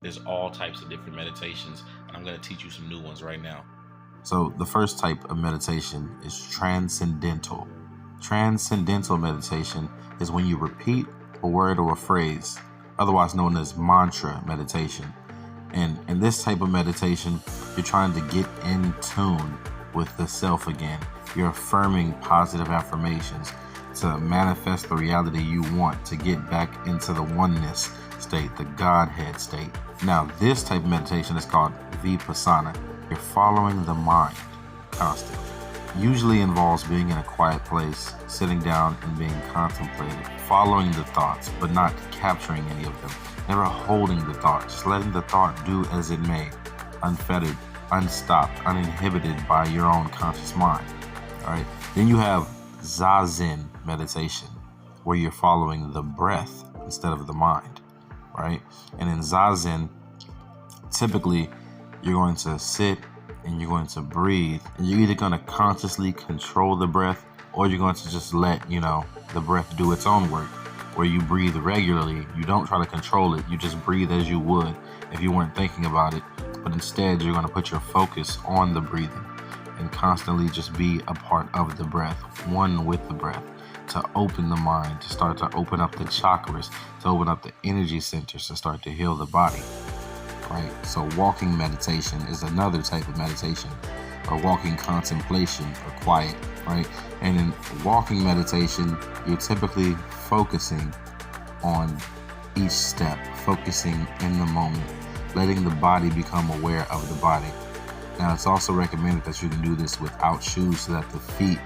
There's all types of different meditations, and I'm going to teach you some new ones right now. So the first type of meditation is transcendental. Transcendental meditation is when you repeat a word or a phrase, otherwise known as mantra meditation. And in this type of meditation, you're trying to get in tune with the self again. You're affirming positive affirmations to manifest the reality you want, to get back into the oneness state, the Godhead state. Now, this type of meditation is called vipassana. You're following the mind constantly. Usually involves being in a quiet place, sitting down and being contemplated, following the thoughts, but not capturing any of them. Never holding the thought, just letting the thought do as it may, unfettered, unstopped, uninhibited by your own conscious mind. All right. Then you have Zazin meditation, where you're following the breath instead of the mind. Right. And in Zazin, typically you're going to sit and you're going to breathe, and you're either going to consciously control the breath, or you're going to just let, the breath do its own work, where you breathe regularly. You don't try to control it. You just breathe as you would if you weren't thinking about it. But instead, you're going to put your focus on the breathing and constantly just be a part of the breath, one with the breath, to open the mind, to start to open up the chakras, to open up the energy centers, to start to heal the body. Right? So walking meditation is another type of meditation, or walking contemplation or quiet, right? And in walking meditation, you're typically focusing on each step, focusing in the moment, letting the body become aware of the body. Now, it's also recommended that you can do this without shoes so that the feet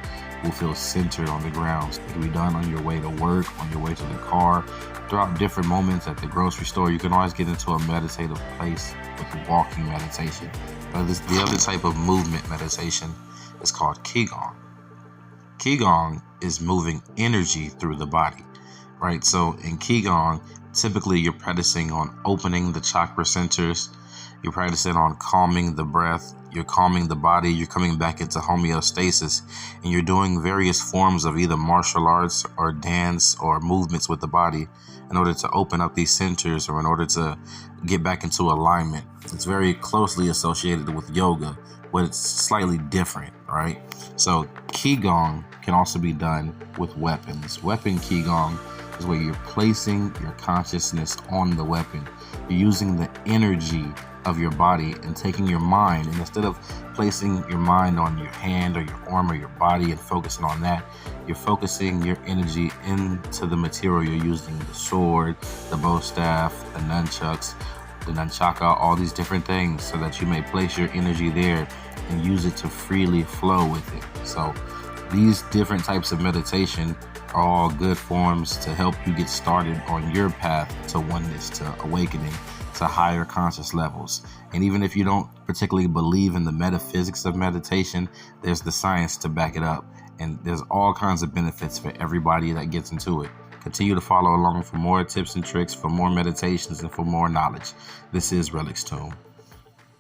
will feel centered on the ground. It can be done on your way to work, on your way to the car, throughout different moments at the grocery store. You can always get into a meditative place with walking meditation. The other type of movement meditation is called Qigong. Qigong is moving energy through the body, right? So in Qigong, typically you're practicing on opening the chakra centers. You're practicing on calming the breath. You're calming the body. You're coming back into homeostasis, and you're doing various forms of either martial arts or dance or movements with the body in order to open up these centers, or in order to get back into alignment. It's very closely associated with yoga, but it's slightly different, right? So Qigong can also be done with weapons. Weapon Qigong is where you're placing your consciousness on the weapon. You're using the energy of your body and taking your mind, and instead of placing your mind on your hand or your arm or your body and focusing on that, you're focusing your energy into the material you're using, the sword, the bow staff, the nunchucks, the nunchaka, all these different things, so that you may place your energy there and use it to freely flow with it. So these different types of meditation are all good forms to help you get started on your path to oneness, to awakening, to higher conscious levels. And even if you don't particularly believe in the metaphysics of meditation, there's the science to back it up. And there's all kinds of benefits for everybody that gets into it. Continue to follow along for more tips and tricks, for more meditations, and for more knowledge. This is Relic's Tomb.